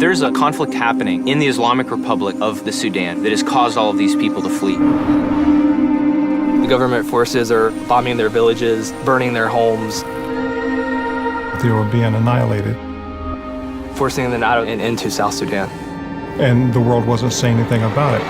There's a conflict happening in the Islamic Republic of the Sudan that has caused all of these people to flee. The government forces are bombing their villages, burning their homes. They were being annihilated. Forcing them out and into South Sudan. And the world wasn't saying anything about it.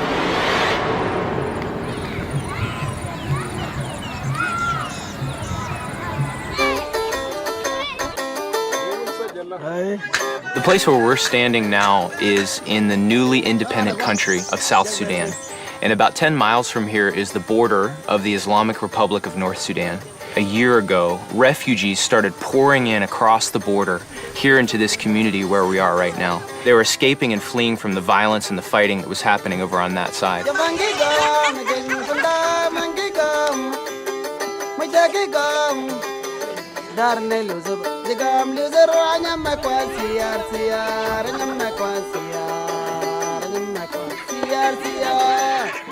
The place where we're standing now is in the newly independent country of South Sudan. And about 10 miles from here is the border of the Islamic Republic of North Sudan. A year ago, refugees started pouring in across the border here into this community where we are right now. They were escaping and fleeing from the violence and the fighting that was happening over on that side.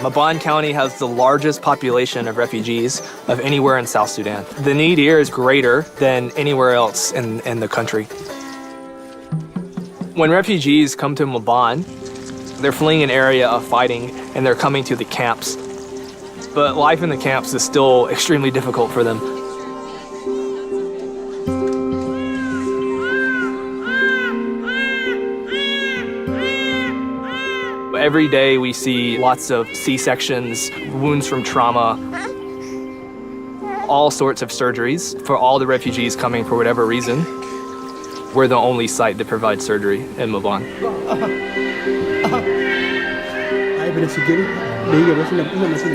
Maban County has the largest population of refugees of anywhere in South Sudan. The need here is greater than anywhere else in the country. When refugees come to Maban, they're fleeing an area of fighting and they're coming to the camps. But life in the camps is still extremely difficult for them. Every day we see lots of C-sections, wounds from trauma, all sorts of surgeries for all the refugees coming for whatever reason. We're the only site that provides surgery in Maban.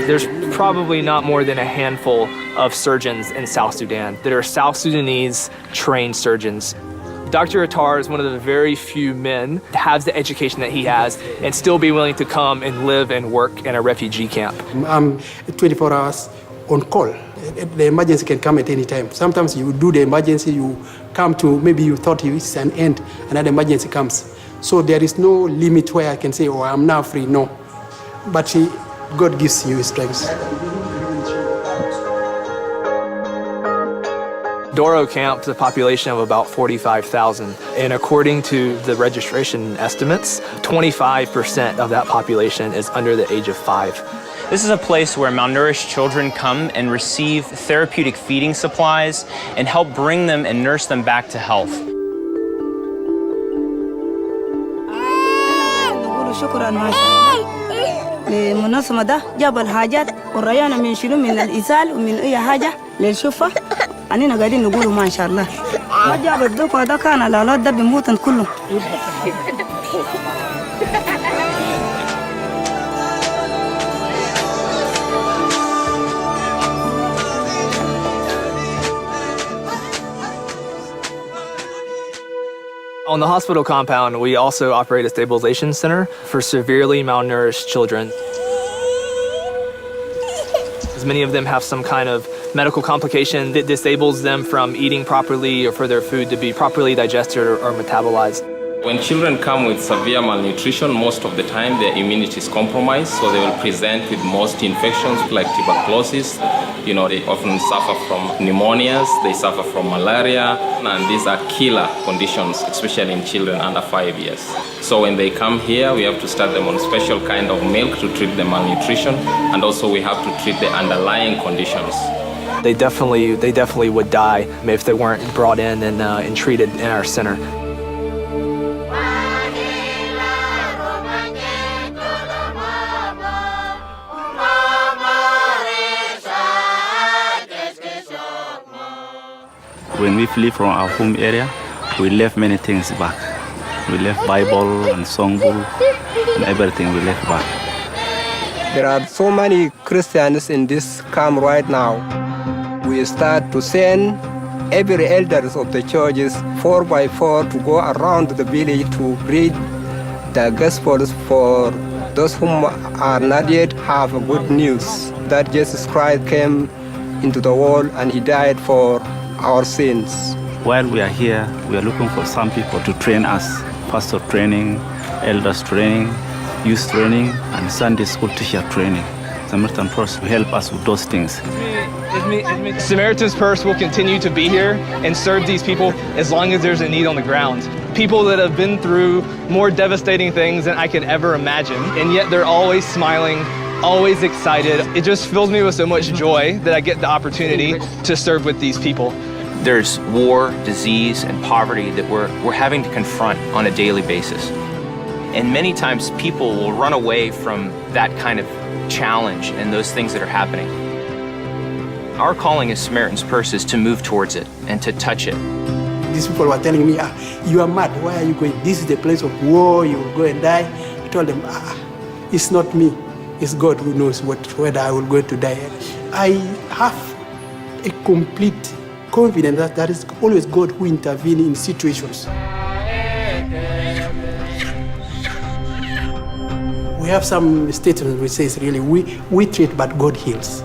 There's probably not more than a handful of surgeons in South Sudan that are South Sudanese trained surgeons. Dr. Attar is one of the very few men that has the education that he has and still be willing to come and live and work in a refugee camp. I'm 24 hours on call. The emergency can come at any time. Sometimes you do the emergency, you come to, maybe you thought it's an end, another emergency comes. So there is no limit where I can say, oh, I'm now free, no. But God gives you strength. Doro Camp has a population of about 45,000, and according to the registration estimates, 25% of that population is under the age of 5. This is a place where malnourished children come and receive therapeutic feeding supplies and help bring them and nurse them back to health. لمنظمة ده جاب الحاجات وريانا من شنو من الإسال ومن أي حاجة للشفة أننا قاعدين نقولوا ما شاء الله ما جاب الدكتور ده كان الأولاد ده بيموتن كله. On the hospital compound, we also operate a stabilization center for severely malnourished children. As many of them have some kind of medical complication that disables them from eating properly or for their food to be properly digested or metabolized. When children come with severe malnutrition, most of the time their immunity is compromised, so they will present with most infections like tuberculosis. You know, they often suffer from pneumonias, they suffer from malaria, and these are killer conditions, especially in children under 5 years. So when they come here, we have to start them on special kind of milk to treat the malnutrition, and also we have to treat the underlying conditions. They definitely would die if they weren't brought in and treated in our center. When we flee from our home area, we left many things back. We left Bible and songbook and everything we left back. There are so many Christians in this camp right now. We start to send every elders of the churches 4 by 4 to go around the village to read the Gospels for those whom are not yet have good news that Jesus Christ came into the world and he died for our sins. While we are here, we are looking for some people to train us. Pastor training, elders training, youth training, and Sunday school teacher training. Samaritan Purse will help us with those things. Samaritan's Purse will continue to be here and serve these people as long as there's a need on the ground. People that have been through more devastating things than I could ever imagine, and yet they're always smiling, always excited. It just fills me with so much joy that I get the opportunity to serve with these people. There's war, disease, and poverty that we're having to confront on a daily basis. And many times people will run away from that kind of challenge and those things that are happening. Our calling as Samaritan's Purse is to move towards it and to touch it. These people were telling me, you are mad, why are you going? This is the place of war, you will go and die. I told them, it's not me, it's God who knows whether I will go to die. I have a complete confidence that there is always God who intervenes in situations. We have some statements which says really, we treat but God heals.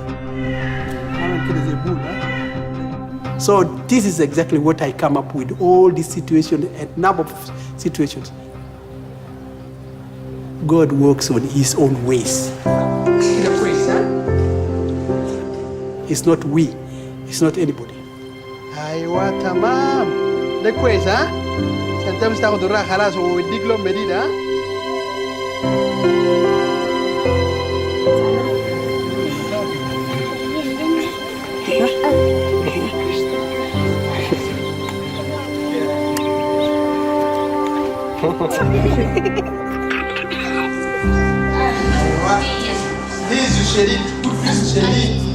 So this is exactly what I come up with, all these situations and number of situations. God works on his own ways. It's not we, it's not anybody. أيوة تمام ده كويس ها أنت مش تاخد الراحة خلاص ويديك لهم مديد ها This is Sherit, good fish Sherit.